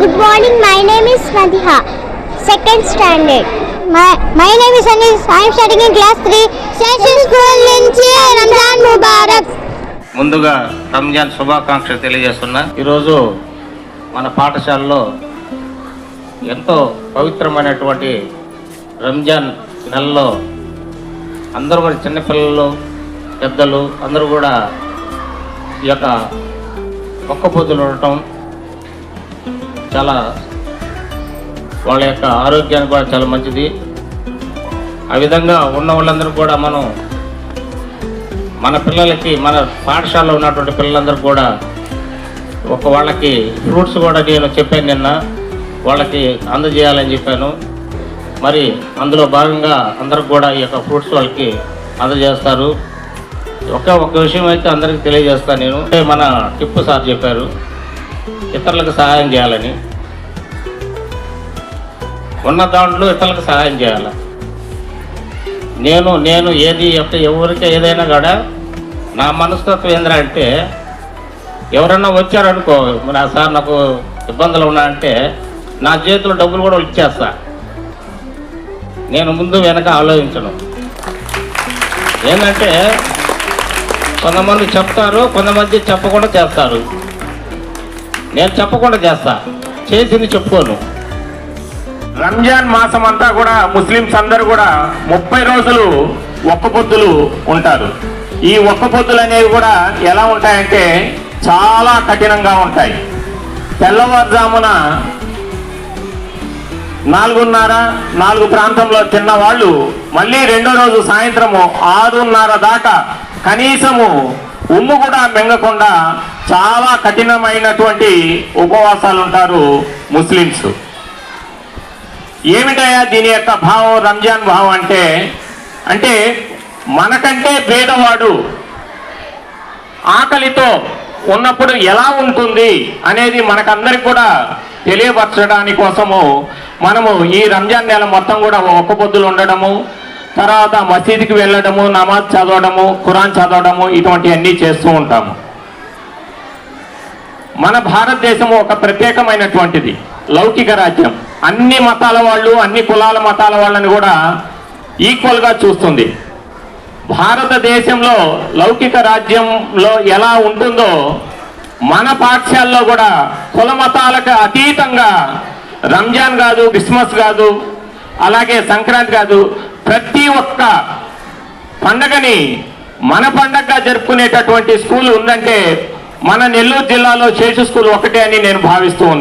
Good morning. My name is Madiha, second standard. My name is Anis. I am studying in class 3. Session school నుంచి రంజాన్ ముబారక్. ముందుగా రంజాన్ శుభాకాంక్షలు తెలియజేస్తున్నా. ఈరోజు మన పాఠశాలలో ఎంతో పవిత్రమైనటువంటి రంజాన్ నెలలో అందరూ కూడా చిన్నపిల్లలు పెద్దలు అందరూ కూడా ఈ యొక్క ఒక్క పొద్దులు ఉండటం చాలా వాళ్ళ యొక్క ఆరోగ్యానికి కూడా చాలా మంచిది. ఆ విధంగా ఉన్న వాళ్ళందరూ కూడా మన పిల్లలకి మన పాఠశాలలో ఉన్నటువంటి పిల్లలందరూ కూడా వాళ్ళకి ఫ్రూట్స్ కూడా నేను చెప్పాను నిన్న వాళ్ళకి అందజేయాలని చెప్పాను. మరి అందులో భాగంగా అందరికి కూడా ఈ యొక్క ఫ్రూట్స్ వాళ్ళకి అందజేస్తారు. ఒక విషయం అయితే అందరికీ తెలియజేస్తాను నేను. మన టిప్పు సార్ చెప్పారు ఇతరులకు సహాయం చేయాలని. ఉన్న దాంట్లో ఇతరులకు సహాయం చేయాలి. నేను ఏది ఎవరికి ఏదైనా కూడా నా మనస్తత్వం ఏంటంటే ఎవరన్నా వచ్చారనుకో నా సార్ నాకు ఇబ్బందులు ఉన్నాయంటే నా చేతిలో డబ్బులు కూడా ఇచ్చేస్తా. నేను ముందు వెనక ఆలోచించను. ఏంటంటే కొంతమంది చెప్తారు, కొంతమంది చెప్పకుండా చేస్తారు. నేను చెప్పకుండా చేస్తా, చేసింది చెప్పుకోను. రంజాన్ మాసం అంతా కూడా ముస్లిమ్స్ అందరూ కూడా 30 రోజులు ఒక్క పొద్దులు ఉంటారు. ఈ ఒక్క పొద్దులు అనేవి కూడా ఎలా ఉంటాయంటే చాలా కఠినంగా ఉంటాయి. తెల్లవారుజామున 4:30 ప్రాంతంలో తిన్నవాళ్ళు మళ్ళీ రెండో రోజు సాయంత్రము 6:30 దాకా కనీసము ఉమ్ము కూడా మింగకుండా చాలా కఠినమైనటువంటి ఉపవాసాలు ఉంటారు ముస్లిమ్స్. ఏమిటయా దీని యొక్క భావం, రంజాన్ భావం అంటే మనకంటే పేదవాడు ఆకలితో ఉన్నప్పుడు ఎలా ఉంటుంది అనేది మనకందరికి కూడా తెలియపరచడానికి కోసము మనము ఈ రంజాన్ నెల మొత్తం కూడా ఒక్క పొద్దులు ఉండడము, తర్వాత మసీదుకి వెళ్ళడము, నమాజ్ చదవడము, ఖురాన్ చదవడము ఇటువంటివన్నీ చేస్తూ ఉంటాము. మన భారతదేశము ఒక ప్రత్యేకమైనటువంటిది లౌకిక రాజ్యం. అన్ని మతాల వాళ్ళు, అన్ని కులాల మతాల వాళ్ళని కూడా ఈక్వల్గా చూస్తుంది. భారతదేశంలో లౌకిక రాజ్యంలో ఎలా ఉంటుందో మన పాఠశాలలో కూడా కుల మతాలకు అతీతంగా రంజాన్ కాదు, క్రిస్మస్ కాదు, అలాగే సంక్రాంతి కాదు, ప్రతి ఒక్క పండగని మన పండగగా జరుపుకునేటటువంటి స్కూల్ ఉందంటే మన నెల్లూరు జిల్లాలో శేషు స్కూల్ ఒకటే అని నేను భావిస్తూ ఉన్నాను.